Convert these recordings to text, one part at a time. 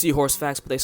Seahorse facts, but they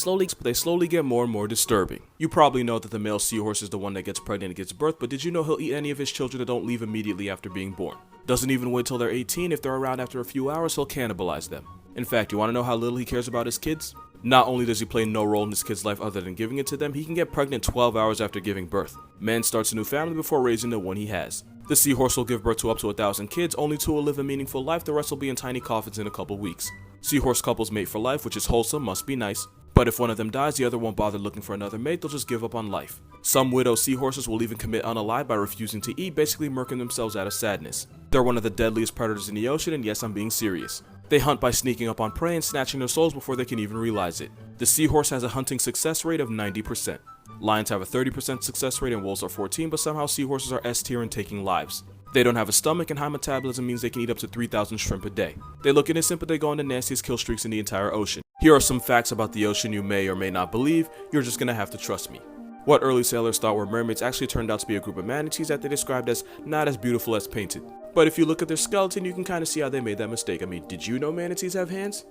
slowly get more and more disturbing. You probably know that the male seahorse is the one that gets pregnant and gives birth, but did you know he'll eat any of his children that don't leave immediately after being born? Doesn't even wait till they're 18, if they're around after a few hours, he'll cannibalize them. In fact, you want to know how little he cares about his kids? Not only does he play no role in his kid's life other than giving it to them, he can get pregnant 12 hours after giving birth. Man starts a new family before raising the one he has. The seahorse will give birth to up to 1,000 kids, only 2 will live a meaningful life, the rest will be in tiny coffins in a couple weeks. Seahorse couples mate for life, which is wholesome, must be nice. But if one of them dies, the other won't bother looking for another mate, they'll just give up on life. Some widow seahorses will even commit unalived by refusing to eat, basically murking themselves out of sadness. They're one of the deadliest predators in the ocean, and yes, I'm being serious. They hunt by sneaking up on prey and snatching their souls before they can even realize it. The seahorse has a hunting success rate of 90%. Lions have a 30% success rate and wolves are 14%, but somehow seahorses are S tier in taking lives. They don't have a stomach, and high metabolism means they can eat up to 3,000 shrimp a day. They look innocent, but they go on the nastiest kill streaks in the entire ocean. Here are some facts about the ocean you may or may not believe, you're just gonna have to trust me. What early sailors thought were mermaids actually turned out to be a group of manatees that they described as not as beautiful as painted. But if you look at their skeleton, you can kind of see how they made that mistake. I mean, did you know manatees have hands?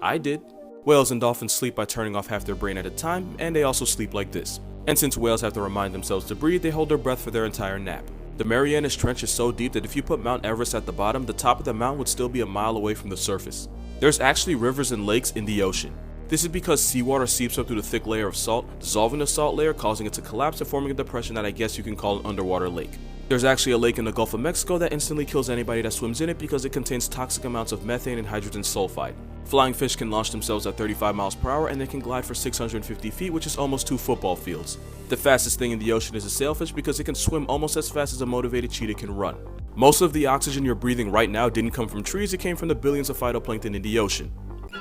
I did. Whales and dolphins sleep by turning off half their brain at a time, and they also sleep like this. And since whales have to remind themselves to breathe, they hold their breath for their entire nap. The Marianas Trench is so deep that if you put Mount Everest at the bottom, the top of the mountain would still be a mile away from the surface. There's actually rivers and lakes in the ocean. This is because seawater seeps up through the thick layer of salt, dissolving the salt layer, causing it to collapse and forming a depression that I guess you can call an underwater lake. There's actually a lake in the Gulf of Mexico that instantly kills anybody that swims in it because it contains toxic amounts of methane and hydrogen sulfide. Flying fish can launch themselves at 35 miles per hour and they can glide for 650 feet, which is almost 2 football fields. The fastest thing in the ocean is a sailfish because it can swim almost as fast as a motivated cheetah can run. Most of the oxygen you're breathing right now didn't come from trees, it came from the billions of phytoplankton in the ocean.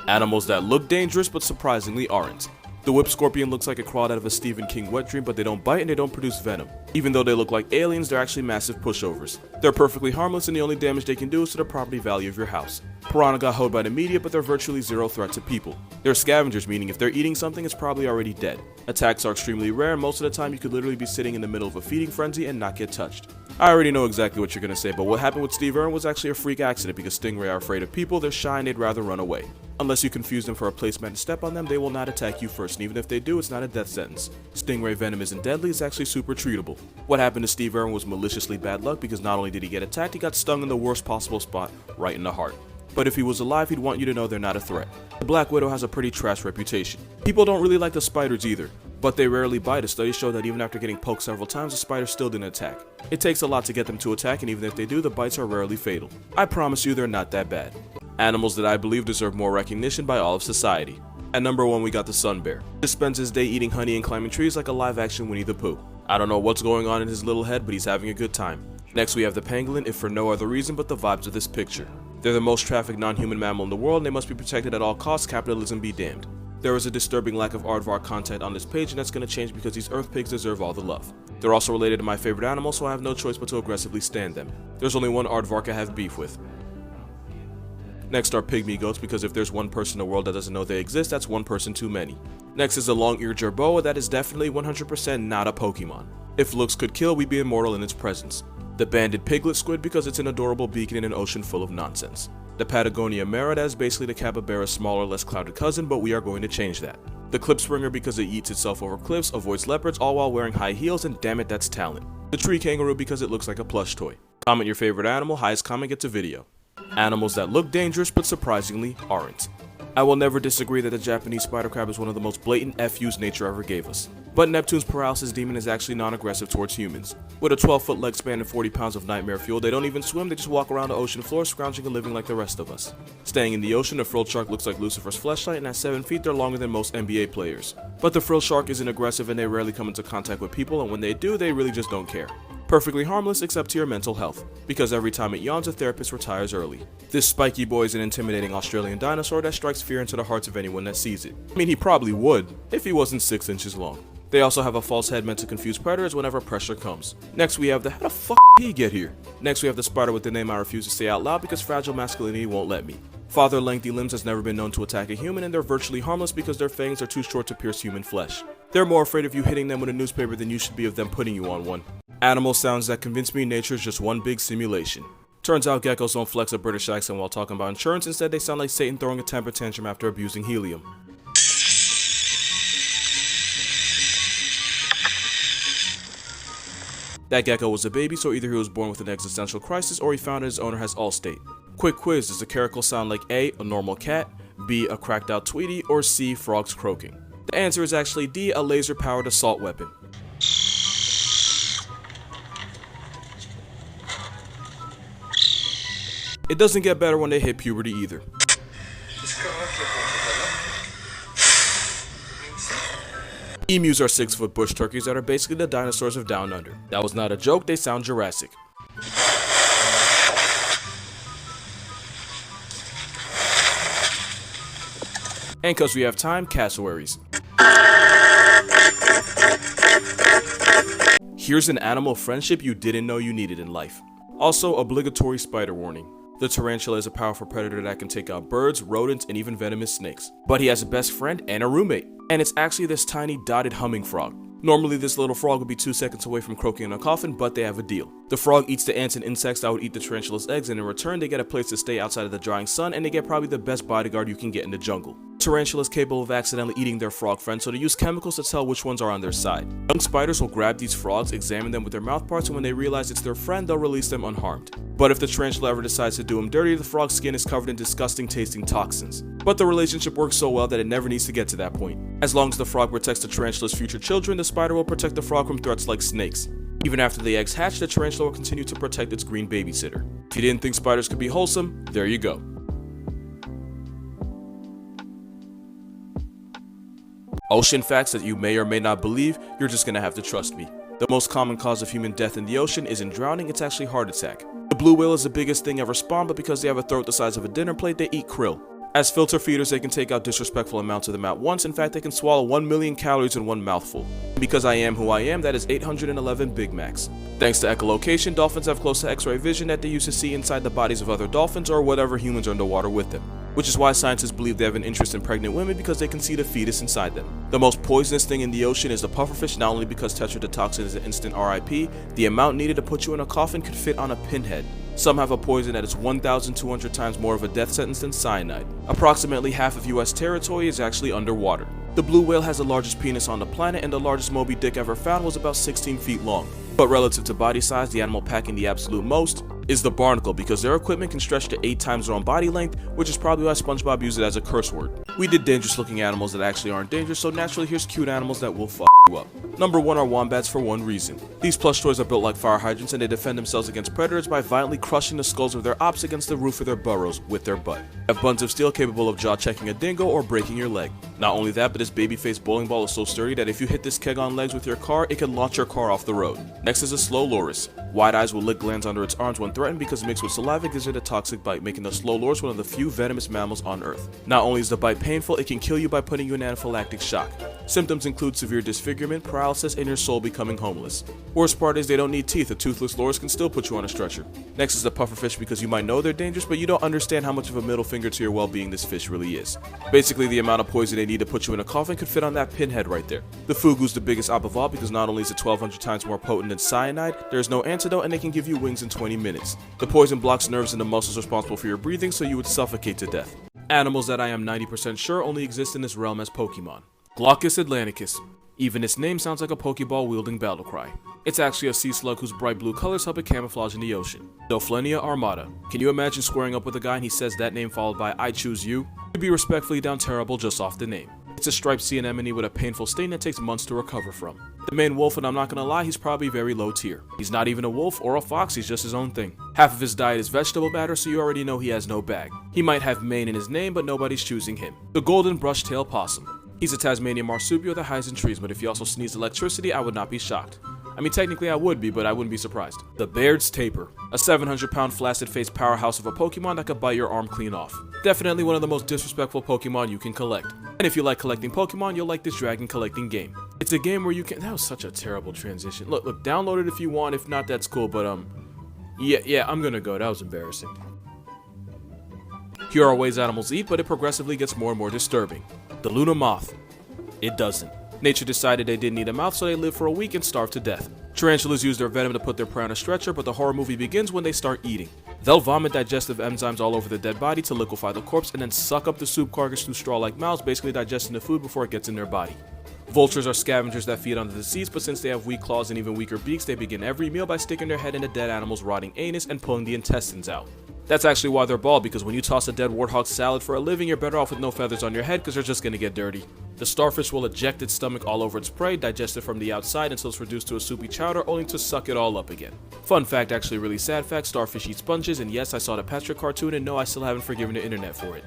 Animals that look dangerous but surprisingly aren't. The whip scorpion looks like it crawled out of a Stephen King wet dream, but they don't bite and they don't produce venom. Even though they look like aliens, they're actually massive pushovers. They're perfectly harmless and the only damage they can do is to the property value of your house. Piranha got hoed by the media, but they're virtually zero threat to people. They're scavengers, meaning if they're eating something, it's probably already dead. Attacks are extremely rare, and most of the time you could literally be sitting in the middle of a feeding frenzy and not get touched. I already know exactly what you're gonna say, but what happened with Steve Irwin was actually a freak accident because stingray are afraid of people, they're shy and they'd rather run away. Unless you confuse them for a placemat to step on them, they will not attack you first, and even if they do, it's not a death sentence. Stingray venom isn't deadly, it's actually super treatable. What happened to Steve Irwin was maliciously bad luck because not only did he get attacked, he got stung in the worst possible spot, right in the heart. But if he was alive, he'd want you to know they're not a threat. The Black Widow has a pretty trash reputation. People don't really like the spiders either, but they rarely bite. A study showed that even after getting poked several times, the spider still didn't attack. It takes a lot to get them to attack, and even if they do, the bites are rarely fatal. I promise you they're not that bad. Animals that I believe deserve more recognition by all of society. At number 1 we got the sun bear. He spends his day eating honey and climbing trees like a live action Winnie the Pooh. I don't know what's going on in his little head, but he's having a good time. Next we have the pangolin, if for no other reason but the vibes of this picture. They're the most trafficked non-human mammal in the world and they must be protected at all costs, capitalism be damned. There is a disturbing lack of aardvark content on this page and that's going to change because these earth pigs deserve all the love. They're also related to my favorite animal, so I have no choice but to aggressively stand them. There's only one aardvark I have beef with. Next are pygmy goats because if there's one person in the world that doesn't know they exist, that's one person too many. Next is the long-eared jerboa that is definitely 100% not a Pokemon. If looks could kill, we'd be immortal in its presence. The banded piglet squid because it's an adorable beacon in an ocean full of nonsense. The Patagonia mara that is basically the capybara's smaller, less clouded cousin, but we are going to change that. The klipspringer because it eats itself over cliffs, avoids leopards, all while wearing high heels, and damn it, that's talent. The tree kangaroo because it looks like a plush toy. Comment your favorite animal, highest comment gets a video. Animals that look dangerous but surprisingly aren't. I will never disagree that the Japanese spider crab is one of the most blatant FUs nature ever gave us. But Neptune's paralysis demon is actually non-aggressive towards humans. With a 12-foot leg span and 40 pounds of nightmare fuel, they don't even swim, they just walk around the ocean floor scrounging and living like the rest of us. Staying in the ocean, the frilled shark looks like Lucifer's fleshlight, and at 7 feet they're longer than most NBA players. But the frilled shark isn't aggressive and they rarely come into contact with people, and when they do, they really just don't care. Perfectly harmless except to your mental health, because every time it yawns, a therapist retires early. This spiky boy is an intimidating Australian dinosaur that strikes fear into the hearts of anyone that sees it. I mean, he probably would, if he wasn't 6 inches long. They also have a false head meant to confuse predators whenever pressure comes. Next we have the how the fuck did he get here? Next we have the spider with the name I refuse to say out loud because fragile masculinity won't let me. Father lengthy limbs has never been known to attack a human, and they're virtually harmless because their fangs are too short to pierce human flesh. They're more afraid of you hitting them with a newspaper than you should be of them putting you on one. Animal sounds that convince me nature is just one big simulation. Turns out geckos don't flex a British accent while talking about insurance, instead they sound like Satan throwing a temper tantrum after abusing helium. That gecko was a baby, so either he was born with an existential crisis or he found his owner has Allstate. Quick quiz, does the caracal sound like A, a normal cat, B, a cracked out Tweety, or C, frogs croaking? The answer is actually D, a laser powered assault weapon. It doesn't get better when they hit puberty either. Emus are 6-foot bush turkeys that are basically the dinosaurs of Down Under. That was not a joke, they sound Jurassic. And cause we have time, cassowaries. Here's an animal friendship you didn't know you needed in life. Also, obligatory spider warning. The tarantula is a powerful predator that can take out birds, rodents, and even venomous snakes. But he has a best friend and a roommate. And it's actually this tiny dotted humming frog. Normally this little frog would be 2 seconds away from croaking in a coffin, but they have a deal. The frog eats the ants and insects that would eat the tarantula's eggs, and in return they get a place to stay outside of the drying sun, and they get probably the best bodyguard you can get in the jungle. Tarantula is capable of accidentally eating their frog friends, so they use chemicals to tell which ones are on their side. Young spiders will grab these frogs, examine them with their mouth parts, and when they realize it's their friend, they'll release them unharmed. But if the tarantula ever decides to do them dirty, the frog's skin is covered in disgusting tasting toxins. But the relationship works so well that it never needs to get to that point. As long as the frog protects the tarantula's future children, the spider will protect the frog from threats like snakes. Even after the eggs hatch, the tarantula will continue to protect its green babysitter. If you didn't think spiders could be wholesome, there you go. Ocean facts that you may or may not believe, you're just gonna have to trust me. The most common cause of human death in the ocean isn't drowning, it's actually heart attack. The blue whale is the biggest thing ever spawned, but because they have a throat the size of a dinner plate, they eat krill. As filter feeders, they can take out disrespectful amounts of them at once. In fact, they can swallow 1 million calories in one mouthful. And because I am who I am, that is 811 Big Macs. Thanks to echolocation, dolphins have close to X-ray vision that they use to see inside the bodies of other dolphins or whatever humans are underwater with them. Which is why scientists believe they have an interest in pregnant women, because they can see the fetus inside them. The most poisonous thing in the ocean is the pufferfish, not only because tetrodotoxin is an instant RIP, the amount needed to put you in a coffin could fit on a pinhead. Some have a poison that is 1,200 times more of a death sentence than cyanide. Approximately half of US territory is actually underwater. The blue whale has the largest penis on the planet, and the largest Moby Dick ever found was about 16 feet long. But relative to body size, the animal packing the absolute most is the barnacle, because their equipment can stretch to 8 times their own body length, which is probably why SpongeBob used it as a curse word. We did dangerous looking animals that actually aren't dangerous, so naturally here's cute animals that will fuck you up. Number 1 are wombats for one reason. These plush toys are built like fire hydrants, and they defend themselves against predators by violently crushing the skulls of their ops against the roof of their burrows with their butt. They have buns of steel capable of jaw-checking a dingo or breaking your leg. Not only that, but this baby-faced bowling ball is so sturdy that if you hit this keg on legs with your car, it can launch your car off the road. Next is a slow loris. Wide eyes will lick glands under its arms when threatened, because mixed with saliva gives it a toxic bite, making the slow loris one of the few venomous mammals on Earth. Not only is the bite painful, it can kill you by putting you in anaphylactic shock. Symptoms include severe disfigurement, paralysis, and your soul becoming homeless. Worst part is they don't need teeth. A toothless loris can still put you on a stretcher. Next is the pufferfish, because you might know they're dangerous, but you don't understand how much of a middle finger to your well-being this fish really is. Basically, the amount of poison they need to put you in a coffin could fit on that pinhead right there. The fugu's the biggest op of all, because not only is it 1,200 times more potent than cyanide, there's no antidote, and they can give you wings in 20 minutes. The poison blocks nerves in the muscles responsible for your breathing, so you would suffocate to death. Animals that I am 90% sure only exist in this realm as Pokemon. Glaucus atlanticus. Even its name sounds like a Pokeball-wielding battle cry. It's actually a sea slug whose bright blue colors help it camouflage in the ocean. Delphenia armata. Can you imagine squaring up with a guy and he says that name followed by I choose you? You'd be respectfully down terrible just off the name. It's a striped sea anemone with a painful stain that takes months to recover from. The main wolf, and I'm not gonna lie, he's probably very low tier. He's not even a wolf or a fox, he's just his own thing. Half of his diet is vegetable matter, so you already know he has no bag. He might have mane in his name, but nobody's choosing him. The golden brush-tailed possum. He's a Tasmanian marsupial that hides in trees, but if he also sneezed electricity, I would not be shocked. I mean, technically I would be, but I wouldn't be surprised. The Baird's tapir. A 700-pound flaccid-faced powerhouse of a Pokemon that could bite your arm clean off. Definitely one of the most disrespectful Pokemon you can collect. And if you like collecting Pokemon, you'll like this dragon collecting game. It's a game where you can— that was such a terrible transition. Look, download it if you want, if not, that's cool, but yeah, I'm gonna go, that was embarrassing. Here are ways animals eat, but it progressively gets more and more disturbing. The Luna moth. It doesn't. Nature decided they didn't need a mouth, so they live for a week and starve to death. Tarantulas use their venom to put their prey on a stretcher, but the horror movie begins when they start eating. They'll vomit digestive enzymes all over the dead body to liquefy the corpse and then suck up the soup carcass through straw-like mouths, basically digesting the food before it gets in their body. Vultures are scavengers that feed on the deceased, but since they have weak claws and even weaker beaks, they begin every meal by sticking their head in a dead animal's rotting anus and pulling the intestines out. That's actually why they're bald, because when you toss a dead warthog salad for a living, you're better off with no feathers on your head because they're just gonna get dirty. The starfish will eject its stomach all over its prey, digest it from the outside until it's reduced to a soupy chowder, only to suck it all up again. Fun fact, actually really sad fact, starfish eat sponges, and yes, I saw the Patrick cartoon, and no, I still haven't forgiven the internet for it.